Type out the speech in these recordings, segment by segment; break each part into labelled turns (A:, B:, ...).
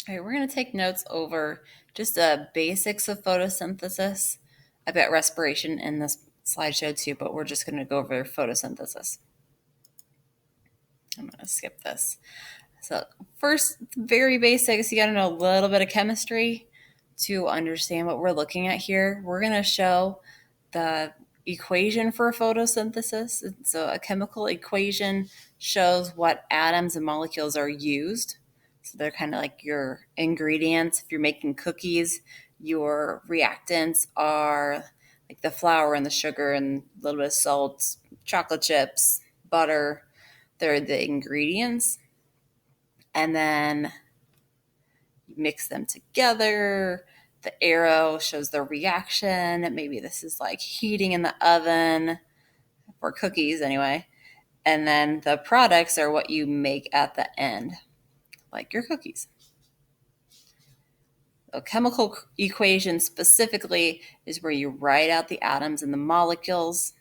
A: All right, we're going to take notes over just the basics of photosynthesis. I've got respiration in this slideshow too, but we're just going to go over photosynthesis. I'm going to skip this. So first, very basics, you got to know a little bit of chemistry to understand what we're looking at here. We're going to show the equation for photosynthesis. So a chemical equation shows what atoms and molecules are used. So they're kind of like your ingredients. If you're making cookies, your reactants are like the flour and the sugar and a little bit of salt, chocolate chips, butter. They're the ingredients. And then you mix them together. The arrow shows the reaction. Maybe this is like heating in the oven for cookies anyway. And then the products are what you make at the end, like your cookies. A chemical equation specifically is where you write out the atoms and the molecules,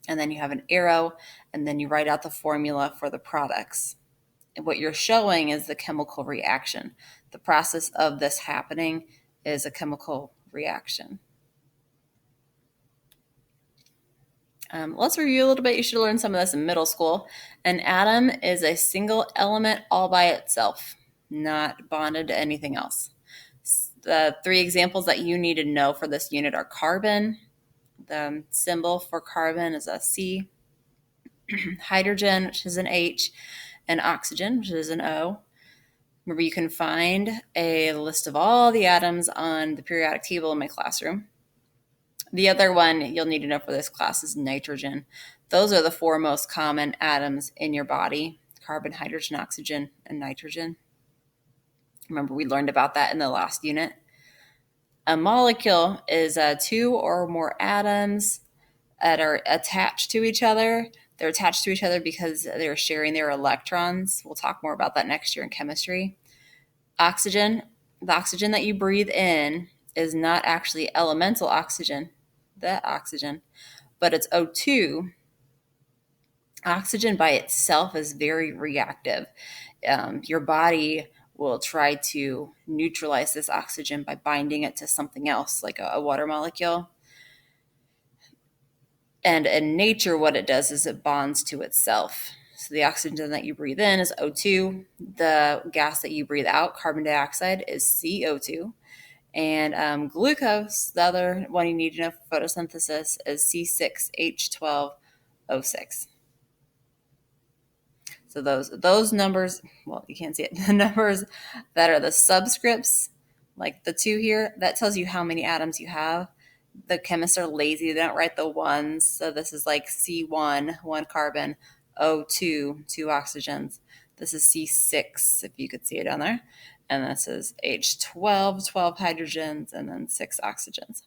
A: and then you have an arrow, and then you write out the formula for the products. And what you're showing is the chemical reaction. The process of this happening is a chemical reaction. Let's review a little bit. You should learn some of this in middle school. An atom is a single element all by itself, not bonded to anything else. The three examples that you need to know for this unit are carbon. The symbol for carbon is a C. Hydrogen, which is an H, and oxygen, which is an O. Remember, you can find a list of all the atoms on the periodic table in my classroom. The other one you'll need to know for this class is nitrogen. Those are the four most common atoms in your body: carbon, hydrogen, oxygen, and nitrogen. Remember, we learned about that in the last unit. A molecule is two or more atoms that are attached to each other. They're attached to each other because they're sharing their electrons. We'll talk more about that next year in chemistry. Oxygen, the oxygen that you breathe in is not actually elemental oxygen, that oxygen, but it's O2. Oxygen by itself is very reactive. Your body will try to neutralize this oxygen by binding it to something else, like a water molecule. And in nature, what it does is it bonds to itself. So the oxygen that you breathe in is O2. The gas that you breathe out, carbon dioxide, is CO2. And glucose, the other one you need to know for photosynthesis, is C6H12O6. So those numbers, well, you can't see it. The numbers that are the subscripts, like the 2 here, that tells you how many atoms you have. The chemists are lazy. They don't write the ones. So this is like C1, 1 carbon, O2, 2 oxygens. This is C6, if you could see it down there. And this is H12, 12 hydrogens, and then 6 oxygens.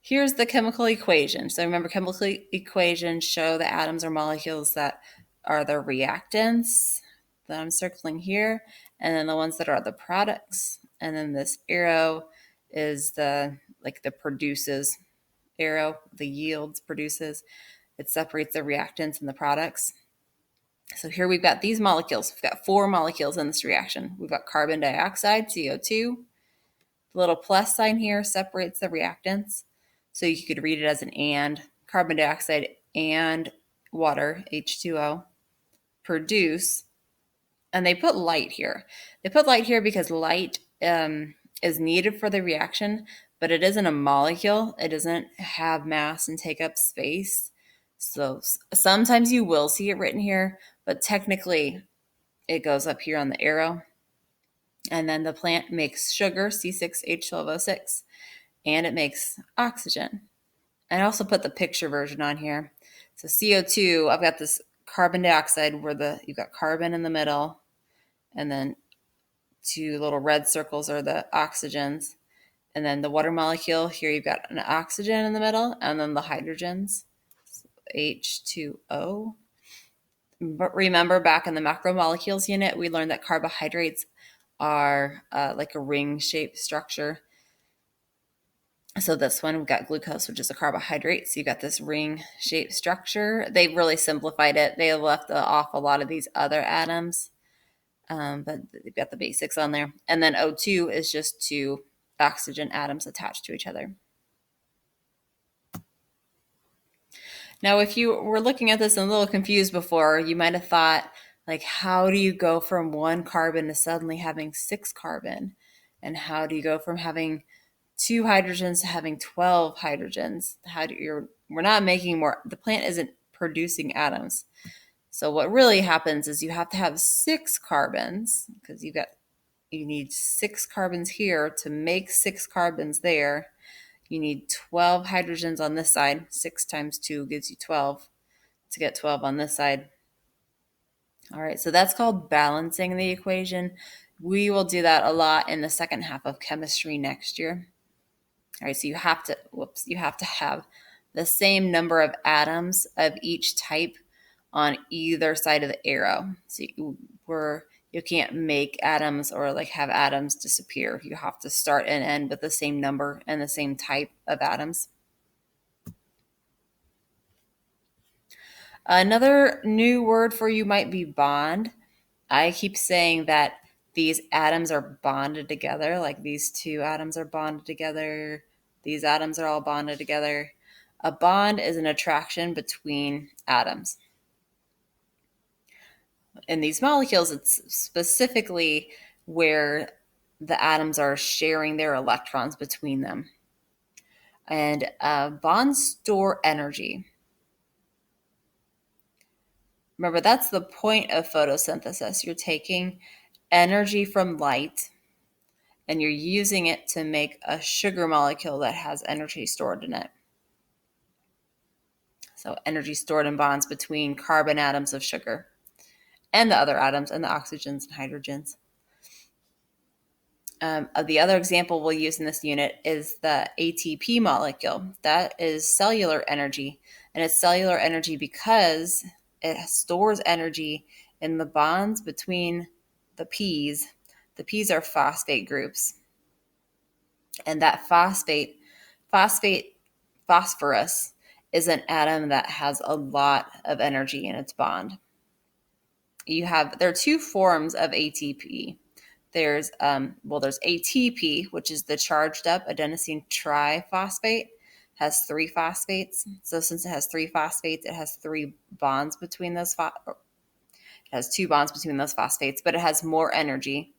A: Here's the chemical equation. So remember, chemical equations show the atoms or molecules that are the reactants that I'm circling here, and then the ones that are the products. And then this arrow is the produces arrow, the yields produces. It separates the reactants and the products. So here we've got these molecules. We've got 4 molecules in this reaction. We've got carbon dioxide, CO2. The little plus sign here separates the reactants. So you could read it as an and. Carbon dioxide and water, H2O, produce. And they put light here. They put light here because light is needed for the reaction, but it isn't a molecule. It doesn't have mass and take up space. So sometimes you will see it written here, but technically it goes up here on the arrow. And then the plant makes sugar, C6H12O6, and it makes oxygen. And I also put the picture version on here. So CO2, I've got this carbon dioxide where you've got carbon in the middle, and then 2 little red circles are the oxygens. And then the water molecule, here you've got an oxygen in the middle, and then the hydrogens, H2O. But remember, back in the macromolecules unit, we learned that carbohydrates are like a ring-shaped structure. So this one, we've got glucose, which is a carbohydrate. So you got this ring-shaped structure. They really simplified it. They left off a lot of these other atoms, but they've got the basics on there. And then O2 is just two oxygen atoms attached to each other. Now, if you were looking at this and a little confused before, you might have thought, like, how do you go from one carbon to suddenly having 6 carbon? And how do you go from having 2 hydrogens to having 12 hydrogens? We're not making more. The plant isn't producing atoms. So what really happens is you have to have 6 carbons because you need 6 carbons here to make 6 carbons there. You need 12 hydrogens on this side. 6 times 2 gives you 12 to get 12 on this side. All right, so that's called balancing the equation. We will do that a lot in the second half of chemistry next year. All right, so you have to have the same number of atoms of each type on either side of the arrow. So you can't make atoms or like have atoms disappear. You have to start and end with the same number and the same type of atoms. Another new word for you might be bond. I keep saying that these atoms are bonded together, like these 2 atoms are bonded together. These atoms are all bonded together. A bond is an attraction between atoms. In these molecules, it's specifically where the atoms are sharing their electrons between them. And bonds store energy. Remember, that's the point of photosynthesis. You're taking energy from light and you're using it to make a sugar molecule that has energy stored in it. So energy stored in bonds between carbon atoms of sugar and the other atoms and the oxygens and hydrogens. The other example we'll use in this unit is the ATP molecule. That is cellular energy, and it's cellular energy because it stores energy in the bonds between the P's. The P's are phosphate groups, and that phosphorus is an atom that has a lot of energy in its bond. There are 2 forms of ATP. There's ATP, which is the charged up adenosine triphosphate, has 3 phosphates. So since it has 3 phosphates, it has 3 bonds between those. It has 2 bonds between those phosphates, but it has more energy.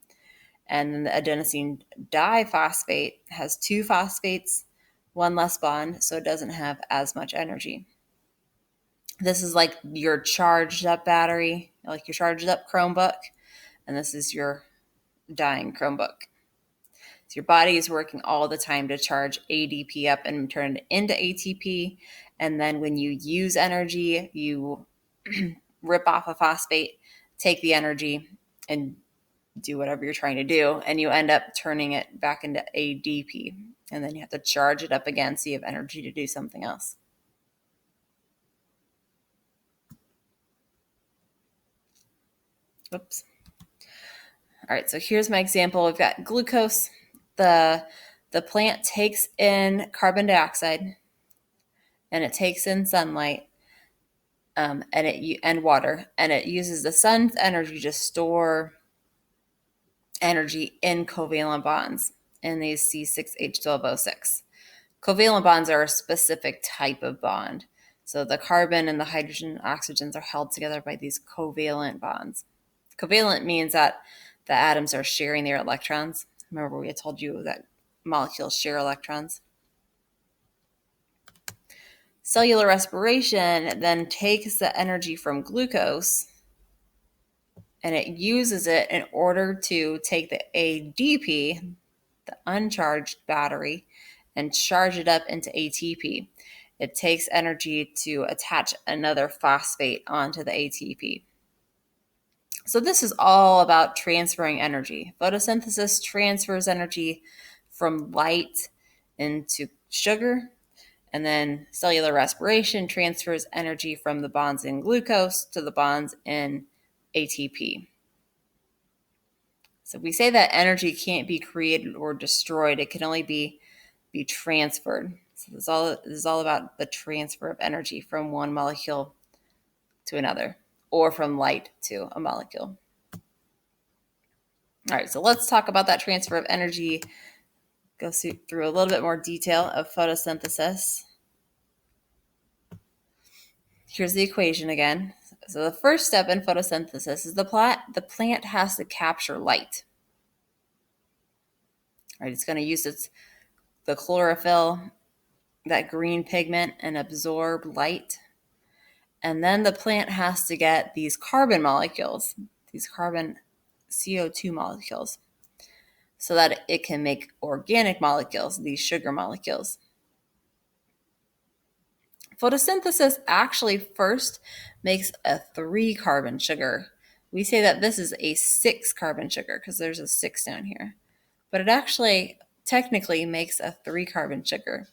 A: And then the adenosine diphosphate has 2 phosphates, 1 less bond, so it doesn't have as much energy. This is like your charged up battery, like your charged up Chromebook, and this is your dying Chromebook. So your body is working all the time to charge ADP up and turn it into ATP. And then when you use energy, you rip off a phosphate, take the energy, and do whatever you're trying to do. And you end up turning it back into ADP. And then you have to charge it up again so you have energy to do something else. Whoops. All right, so here's my example. We've got glucose. The plant takes in carbon dioxide and it takes in sunlight and water, and it uses the sun's energy to store energy in covalent bonds in these C6H12O6. Covalent bonds are a specific type of bond. So the carbon and the hydrogen and oxygens are held together by these covalent bonds. Covalent means that the atoms are sharing their electrons. Remember, we had told you that molecules share electrons. Cellular respiration then takes the energy from glucose and it uses it in order to take the ADP, the uncharged battery, and charge it up into ATP. It takes energy to attach another phosphate onto the ATP. So this is all about transferring energy. Photosynthesis transfers energy from light into sugar, and then cellular respiration transfers energy from the bonds in glucose to the bonds in ATP. So we say that energy can't be created or destroyed. It can only be be transferred. So this is all about the transfer of energy from one molecule to another, or from light to a molecule. All right, so let's talk about that transfer of energy. Go through a little bit more detail of photosynthesis. Here's the equation again. So the first step in photosynthesis is the plant has to capture light. All right, it's going to use the chlorophyll, that green pigment, and absorb light. And then the plant has to get these carbon molecules, these carbon CO2 molecules, so that it can make organic molecules, these sugar molecules. Photosynthesis actually first makes a 3-carbon sugar. We say that this is a 6-carbon sugar because there's a 6 down here. But it actually technically makes a 3-carbon sugar.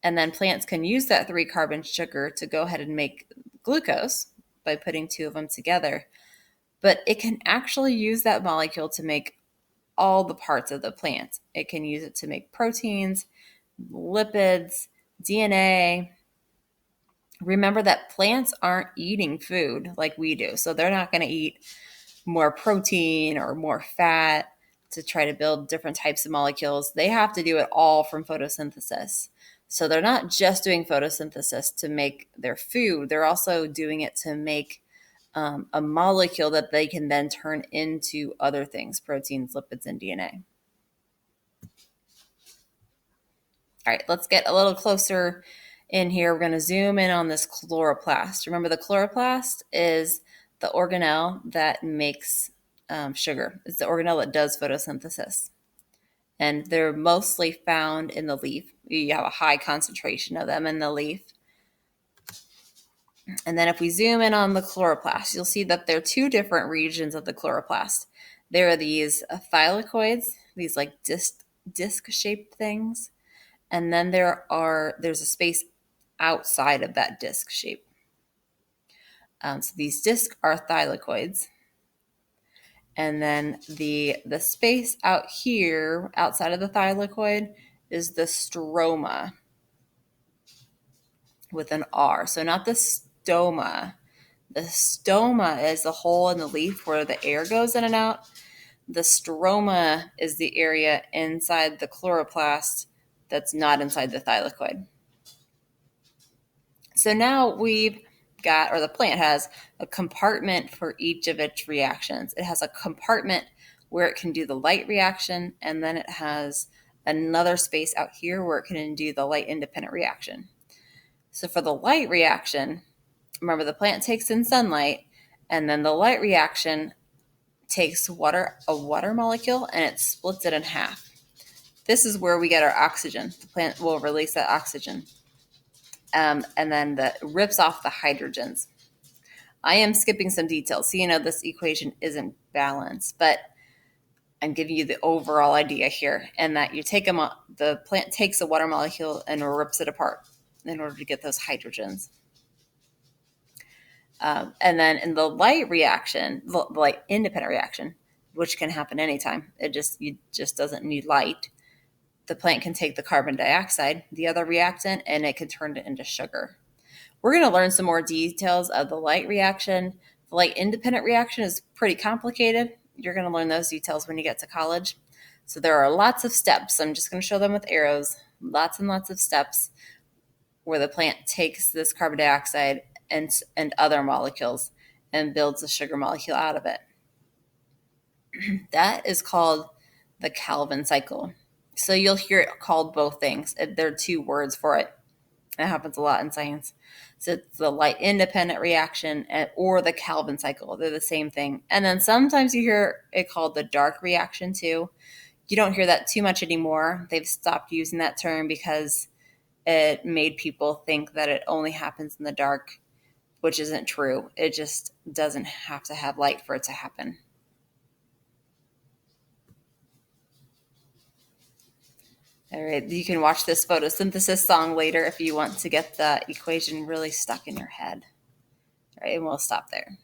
A: And then plants can use that 3-carbon sugar to go ahead and make glucose by putting 2 of them together. But it can actually use that molecule to make all the parts of the plant. It can use it to make proteins, lipids, DNA. Remember that plants aren't eating food like we do. So they're not going to eat more protein or more fat to try to build different types of molecules. They have to do it all from photosynthesis. So they're not just doing photosynthesis to make their food. They're also doing it to make a molecule that they can then turn into other things, proteins, lipids, and DNA. All right, let's get a little closer in here. We're going to zoom in on this chloroplast. Remember, the chloroplast is the organelle that makes sugar. It's the organelle that does photosynthesis. And they're mostly found in the leaf. You have a high concentration of them in the leaf. And then if we zoom in on the chloroplast, you'll see that there are 2 different regions of the chloroplast. There are these thylakoids, these like disc-shaped things. And then there's a space outside of that disc shape. So these discs are thylakoids. And then the space out here, outside of the thylakoid, is the stroma with an R. So not the stoma. The stoma is the hole in the leaf where the air goes in and out. The stroma is the area inside the chloroplast that's not inside the thylakoid. So now we've got, or the plant has, a compartment for each of its reactions. It has a compartment where it can do the light reaction, and then it has another space out here where it can do the light independent reaction. So for the light reaction, remember the plant takes in sunlight, and then the light reaction takes a water molecule and it splits it in half. This is where we get our oxygen. The plant will release that oxygen. And then that rips off the hydrogens. I am skipping some details, so you know this equation isn't balanced, but I'm giving you the overall idea here, and that you take them, the plant takes a water molecule and rips it apart in order to get those hydrogens. And then in the light reaction, the light independent reaction, which can happen anytime, it just doesn't need light. The plant can take the carbon dioxide, the other reactant, and it can turn it into sugar. We're going to learn some more details of the light reaction. The light independent reaction is pretty complicated. You're going to learn those details when you get to college. So there are lots of steps. I'm just going to show them with arrows. Lots and lots of steps where the plant takes this carbon dioxide and other molecules and builds a sugar molecule out of it. That is called the Calvin cycle. So you'll hear it called both things. There are 2 words for it. It happens a lot in science. So it's the light independent reaction or the Calvin cycle. They're the same thing. And then sometimes you hear it called the dark reaction too. You don't hear that too much anymore. They've stopped using that term because it made people think that it only happens in the dark, which isn't true. It just doesn't have to have light for it to happen. All right, you can watch this photosynthesis song later if you want to get the equation really stuck in your head. All right, and we'll stop there.